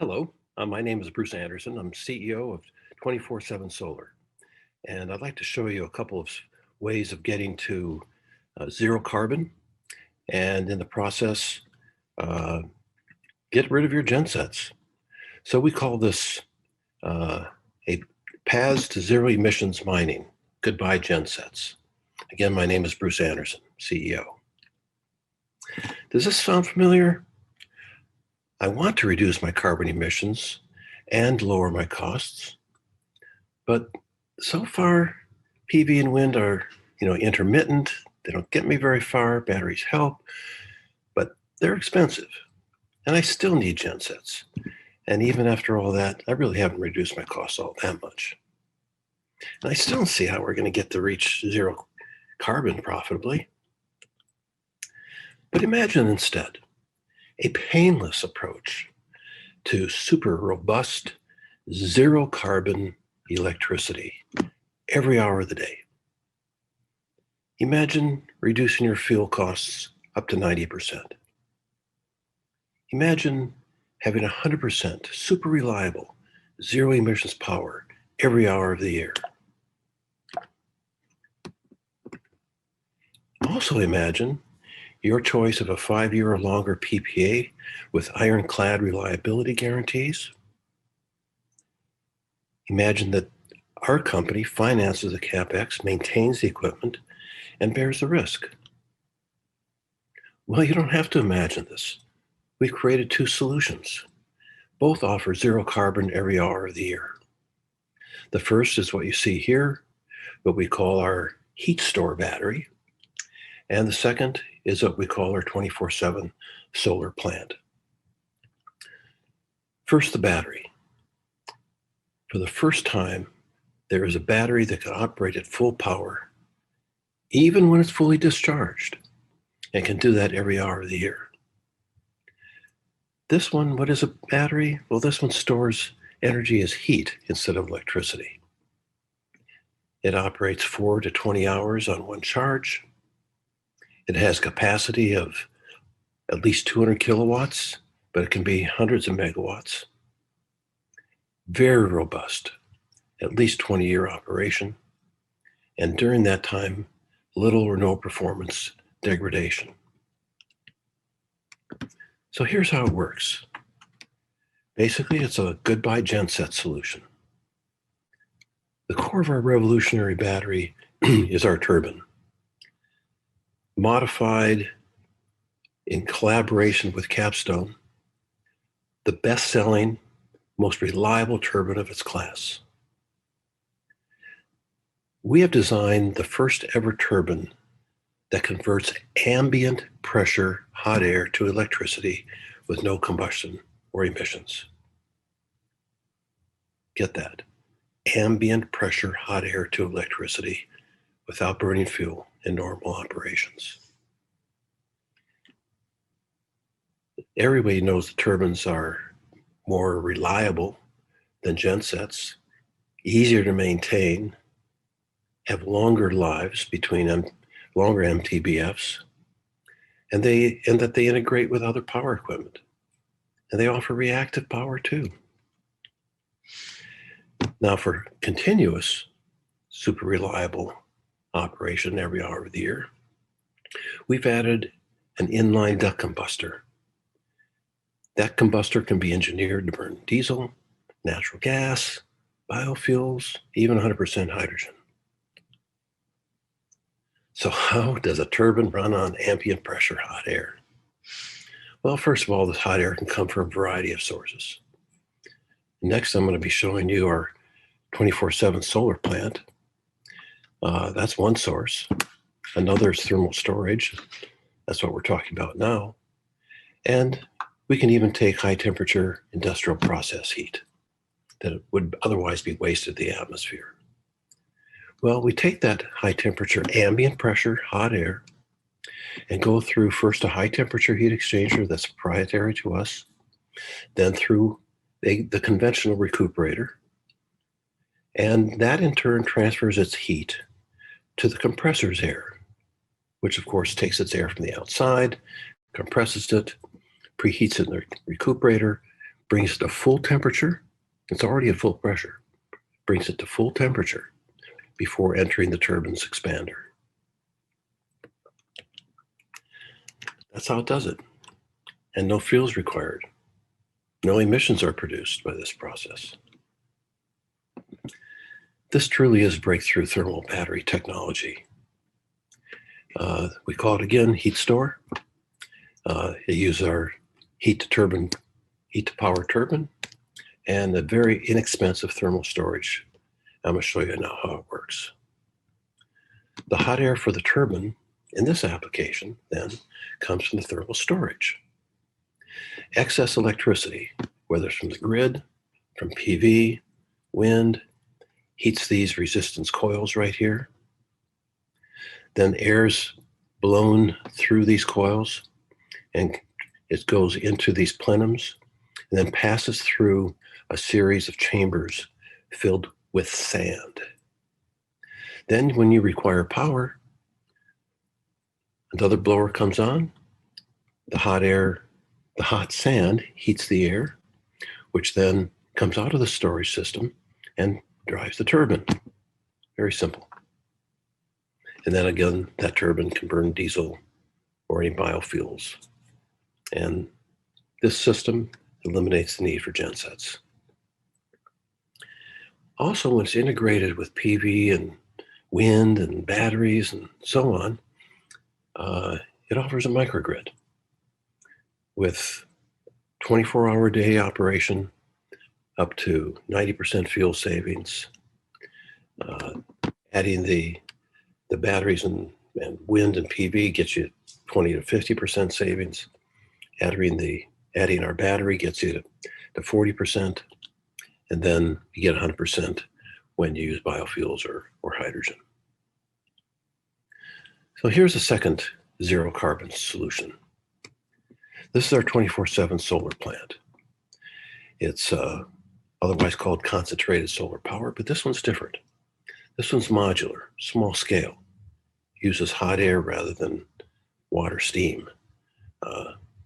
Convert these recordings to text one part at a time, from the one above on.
Hello, my name is Bruce Anderson. I'm CEO of 247 Solar, and I'd like to show you a couple of ways of getting to zero carbon, and in the process, uh, get rid of your gensets. So we call this a paths to zero emissions mining. Goodbye gensets. Again, my name is Bruce Anderson, CEO. Does this sound familiar? I want to reduce my carbon emissions and lower my costs, but so far PV and wind are, intermittent. They don't get me very far. Batteries help, but they're expensive, and I still need gensets. And even after all that, I really haven't reduced my costs all that much. And I still don't see how we're going to get to reach zero carbon profitably. But imagine instead a painless approach to super robust, zero carbon electricity every hour of the day. Imagine reducing your fuel costs up to 90%. Imagine having 100% super reliable, zero emissions power every hour of the year. Also imagine your choice of a 5-year or longer PPA with ironclad reliability guarantees. Imagine that our company finances the CapEx, maintains the equipment, and bears the risk. Well, you don't have to imagine this. We've created two solutions. Both offer zero carbon every hour of the year. The first is what you see here, what we call our Heatstore battery. And the second is what we call our 247 solar plant. First, the battery. For the first time, there is a battery that can operate at full power, even when it's fully discharged, and can do that every hour of the year. This one, what is a battery? Well, this one stores energy as heat instead of electricity. It operates 4 to 20 hours on one charge. It has capacity of at least 200 kilowatts, but it can be hundreds of megawatts. Very robust, at least 20-year operation. And during that time, little or no performance degradation. So here's how it works. Basically, it's a goodbye genset solution. The core of our revolutionary battery is our turbine, modified in collaboration with Capstone, the best-selling, most reliable turbine of its class. We have designed the first ever turbine that converts ambient pressure hot air to electricity with no combustion or emissions. Get that. Ambient pressure hot air to electricity without burning fuel in normal operations. Everybody knows the turbines are more reliable than gensets, easier to maintain, have longer lives between longer MTBFs, and that they integrate with other power equipment. And they offer reactive power too. Now for continuous, super reliable operation every hour of the year, we've added an inline duct combustor. That combustor can be engineered to burn diesel, natural gas, biofuels, even 100% hydrogen. So how does a turbine run on ambient pressure hot air? Well, first of all, this hot air can come from a variety of sources. Next, I'm going to be showing you our 247 solar plant. That's one source. Another is thermal storage. That's what we're talking about now. And we can even take high temperature industrial process heat that would otherwise be wasted in the atmosphere. Well, we take that high temperature ambient pressure hot air and go through first a high temperature heat exchanger that's proprietary to us, then through the conventional recuperator. And that in turn transfers its heat to the compressor's air, which of course takes its air from the outside, compresses it, preheats it in the recuperator, brings it to full temperature. It's already at full pressure. Brings it to full temperature before entering the turbine's expander. That's how it does it. And no fuels required. No emissions are produced by this process. This truly is breakthrough thermal battery technology. We call it again Heatstore. It uses our heat to power turbine, and a very inexpensive thermal storage. I'm going to show you now how it works. The hot air for the turbine in this application then comes from the thermal storage. Excess electricity, whether it's from the grid, from PV, wind, heats these resistance coils right here. Then air's blown through these coils and it goes into these plenums and then passes through a series of chambers filled with sand. Then when you require power, another blower comes on, the hot sand heats the air, which then comes out of the storage system and drives the turbine. Very simple. And then again, that turbine can burn diesel or any biofuels. And this system eliminates the need for gensets. Also, when it's integrated with PV and wind and batteries and so on, it offers a microgrid with 24-hour-a-day operation, up to 90% fuel savings. Adding the batteries and wind and PV gets you 20 to 50% savings. Adding our battery gets you to 40%, and then you get 100% when you use biofuels or hydrogen. So here's a second zero carbon solution. This is our 247 solar plant. It's otherwise called concentrated solar power, but this one's different. This one's modular, small scale, uses hot air rather than water steam,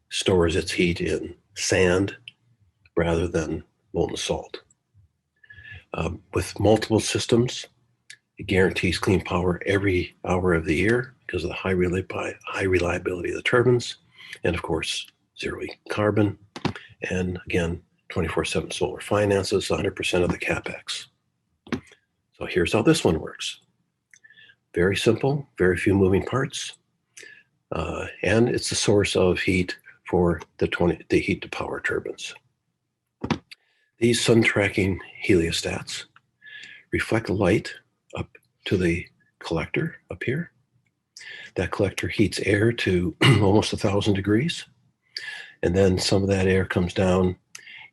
stores its heat in sand rather than molten salt. With multiple systems, it guarantees clean power every hour of the year because of the high reliability of the turbines, and of course, zero carbon. And again, 247 Solar finances 100% of the CapEx. So here's how this one works. Very simple, very few moving parts, and it's the source of heat for the heat to power turbines. These sun tracking heliostats reflect light up to the collector up here. That collector heats air to almost 1,000 degrees, and then some of that air comes down,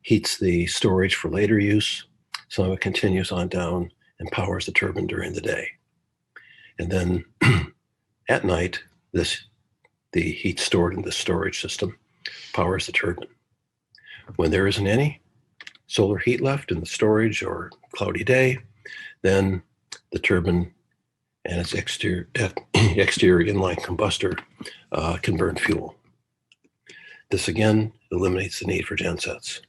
heats the storage for later use. Some of it continues on down and powers the turbine during the day. And then at night, the heat stored in the storage system powers the turbine. When there isn't any solar heat left in the storage or cloudy day, then the turbine and its exterior inline combustor can burn fuel. This again eliminates the need for gensets.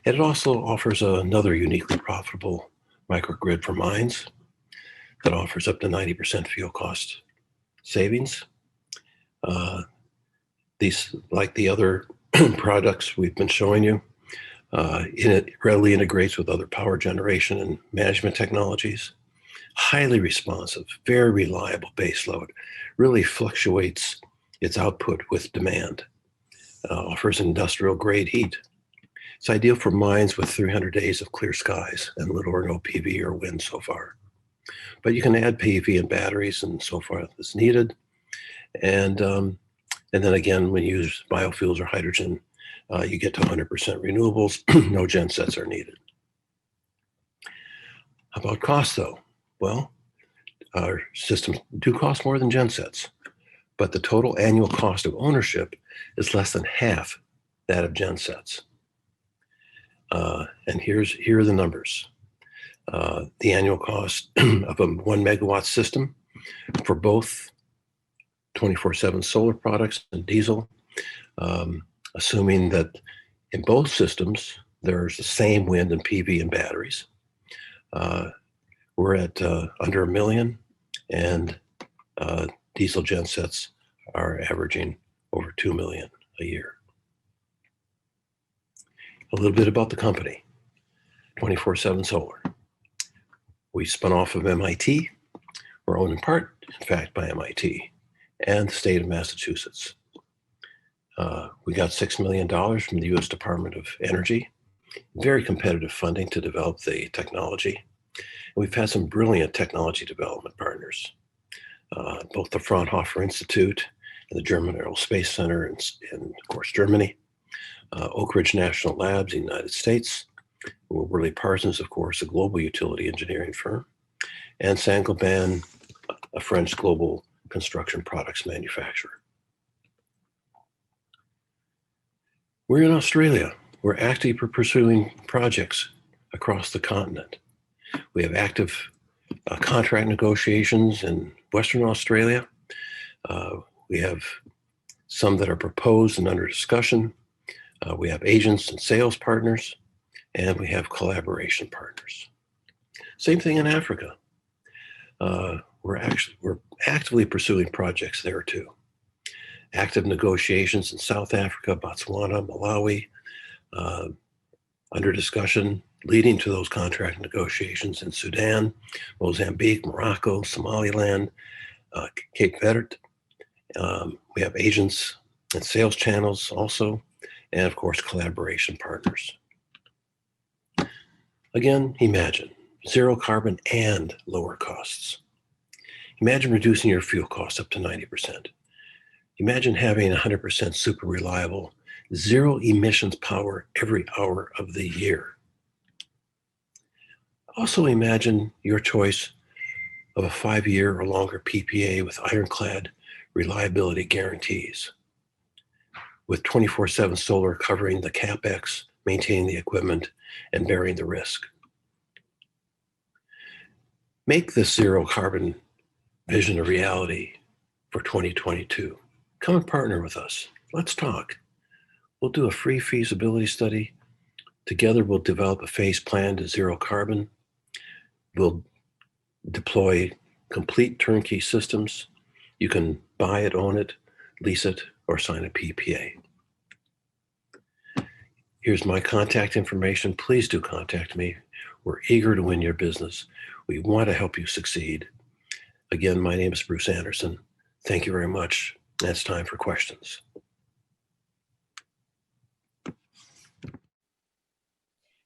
And it also offers another uniquely profitable microgrid for mines that offers up to 90% fuel cost savings. These, like the other products we've been showing you, it readily integrates with other power generation and management technologies. Highly responsive, very reliable baseload, really fluctuates its output with demand, offers industrial grade heat. It's ideal for mines with 300 days of clear skies and little or no PV or wind so far. But you can add PV and batteries and so forth as needed. And then again, when you use biofuels or hydrogen, you get to 100% renewables. No gensets are needed. How about cost though? Well, our systems do cost more than gensets, but the total annual cost of ownership is less than half that of gensets. And here are the numbers. The annual cost of a 1 megawatt system for both 247 solar products and diesel, assuming that In both systems, there's the same wind and PV and batteries. We're at under 1 million, and diesel gensets are averaging over 2 million a year. A little bit about the company, 247 Solar. We spun off of MIT. We're owned in part, in fact, by MIT and the state of Massachusetts. We got $6 million from the U.S. Department of Energy, very competitive funding to develop the technology. And we've had some brilliant technology development partners, both the Fraunhofer Institute and the German Aerospace Center in of course, Germany, Oak Ridge National Labs in the United States, WorleyParsons, of course, a global utility engineering firm, and Saint Gobain, a French global construction products manufacturer. We're in Australia. We're actively pursuing projects across the continent. We have active contract negotiations in Western Australia. We have some that are proposed and under discussion. We have agents and sales partners, and we have collaboration partners. Same thing in Africa. We're actively pursuing projects there too. Active negotiations in South Africa, Botswana, Malawi, under discussion, leading to those contract negotiations in Sudan, Mozambique, Morocco, Somaliland, Cape Verde. We have agents and sales channels also, and of course, collaboration partners. Again, imagine zero carbon and lower costs. Imagine reducing your fuel costs up to 90%. Imagine having 100% super reliable, zero emissions power every hour of the year. Also imagine your choice of a 5-year or longer PPA with ironclad reliability guarantees, with 24/7 solar covering the CapEx, maintaining the equipment, and bearing the risk. Make this zero carbon vision a reality for 2022. Come and partner with us. Let's talk. We'll do a free feasibility study. Together, we'll develop a phase plan to zero carbon. We'll deploy complete turnkey systems. You can buy it, own it, lease it, or sign a PPA. Here's my contact information. Please do contact me. We're eager to win your business. We want to help you succeed. Again, my name is Bruce Anderson. Thank you very much. It's time for questions.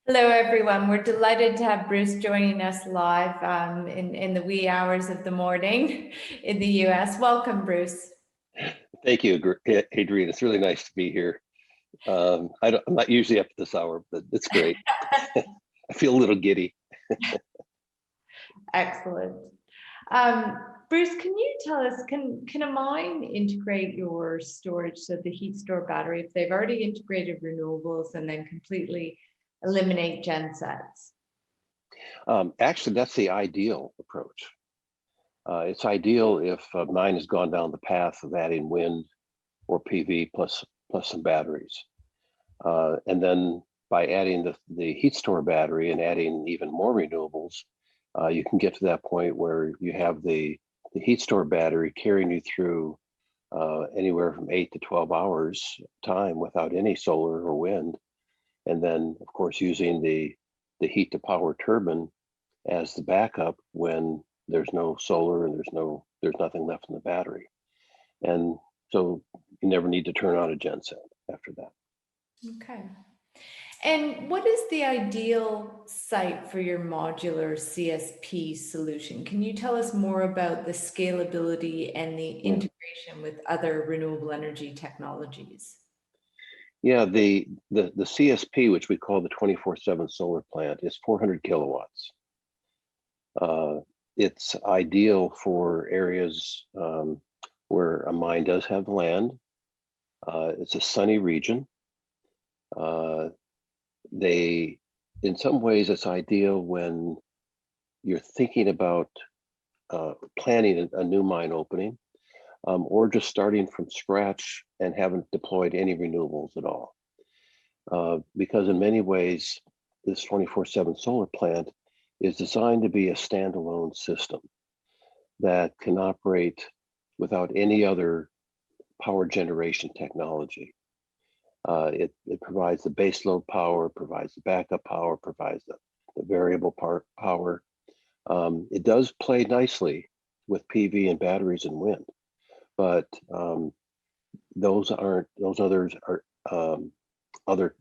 Hello, everyone. We're delighted to have Bruce joining us live in the wee hours of the morning in the US. Welcome, Bruce. Thank you, Adrienne. It's really nice to be here. I'm not usually up at this hour, but it's great. I feel a little giddy. Excellent. Bruce, can you tell us, can a mine integrate your storage, so the Heatstore battery, if they've already integrated renewables, and then completely eliminate gensets? Actually, that's the ideal approach. It's ideal if a mine has gone down the path of adding wind or PV plus some batteries. And then by adding the Heatstore battery and adding even more renewables, you can get to that point where you have the Heatstore battery carrying you through anywhere from 8 to 12 hours time without any solar or wind. And then, of course, using the heat to power turbine as the backup when there's no solar and there's nothing left in the battery. And so you never need to turn on a genset after that. Okay. And what is the ideal site for your modular CSP solution? Can you tell us more about the scalability and the integration with other renewable energy technologies? Yeah, the CSP, which we call the 24/7 solar plant, is 400 kilowatts. It's ideal for areas where a mine does have land. It's a sunny region. In some ways, it's ideal when you're thinking about planning a new mine opening, or just starting from scratch and haven't deployed any renewables at all. because in many ways, this 24/7 solar plant is designed to be a standalone system that can operate without any other power generation technology. It provides the base load power, provides the backup power, provides the variable power. It does play nicely with PV and batteries and wind, but those others are other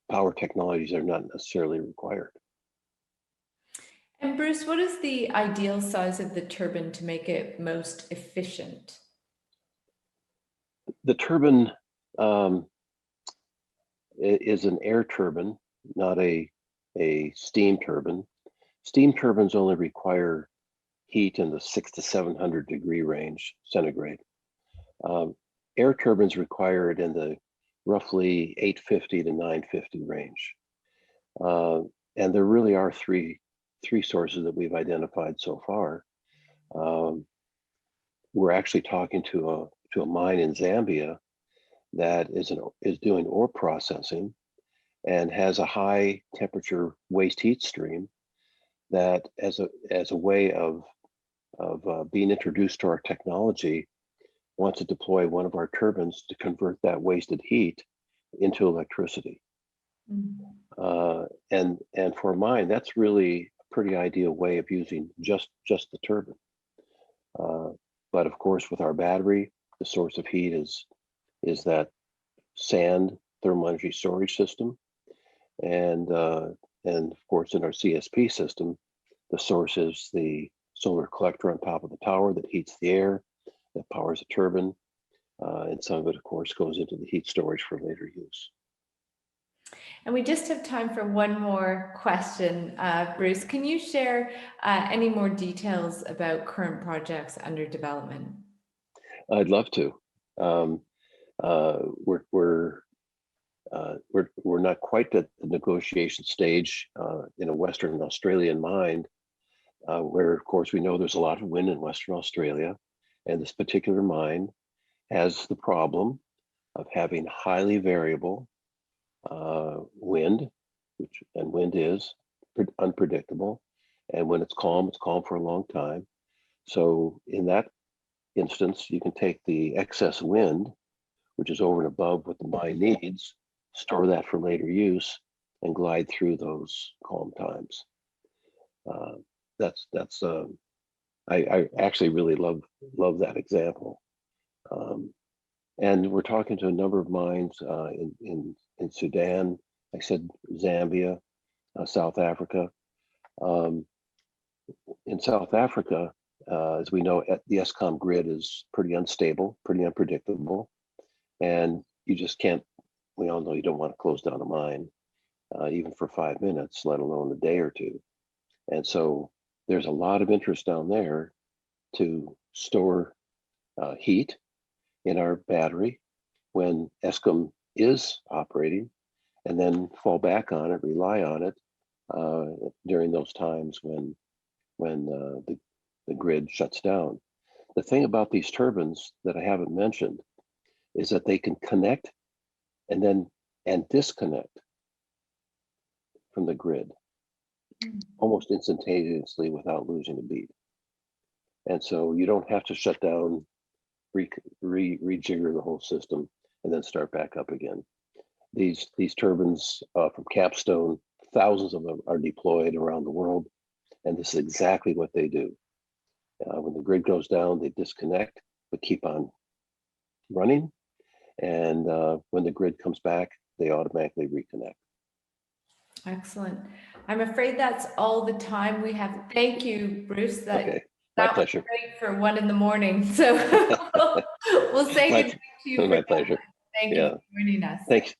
power technologies are not necessarily required. And Bruce, what is the ideal size of the turbine to make it most efficient? The turbine is an air turbine, not a steam turbine. Steam turbines only require heat in the 600 to 700 degree range centigrade. Air turbines require it in the roughly 850 to 950 range. And there really are three sources that we've identified so far. We're actually talking to a mine in Zambia that is doing ore processing and has a high temperature waste heat stream that, as a way of being introduced to our technology, wants to deploy one of our turbines to convert that wasted heat into electricity. Mm-hmm. And for mine, that's really a pretty ideal way of using just the turbine. But of course, with our battery, the source of heat is that sand thermal energy storage system, and of course in our CSP system, the source is the solar collector on top of the tower that heats the air, that powers a turbine, and some of it, of course, goes into the heat storage for later use. And we just have time for one more question. Bruce, can you share any more details about current projects under development? I'd love to. We're not quite at the negotiation stage in a Western Australian mine, where, of course, we know there's a lot of wind in Western Australia, and this particular mine has the problem of having highly variable wind, and wind is unpredictable, and when it's calm for a long time. So in that instance, you can take the excess wind, which is over and above what the mine needs, store that for later use, and glide through those calm times. I actually really love that example. And we're talking to a number of mines in Sudan, I said Zambia, South Africa. In South Africa, as we know, the Eskom grid is pretty unstable, pretty unpredictable, and you just can't, we all know you don't want to close down a mine, even for 5 minutes, let alone a day or two. And so there's a lot of interest down there to store heat in our battery when Eskom is operating, and then fall back on it, rely on it during those times when the grid shuts down. The thing about these turbines that I haven't mentioned is that they can connect and disconnect from the grid almost instantaneously without losing a beat. And so you don't have to shut down, rejigger the whole system, and then start back up again. These turbines from Capstone, thousands of them are deployed around the world, and this is exactly what they do. When the grid goes down, they disconnect, but keep on running. And when the grid comes back, they automatically reconnect. Excellent. I'm afraid that's all the time we have. Thank you, Bruce. Okay, my pleasure. Was great for 1 a.m. So we'll say goodnight to you. My pleasure. Thank you for joining us. Thanks.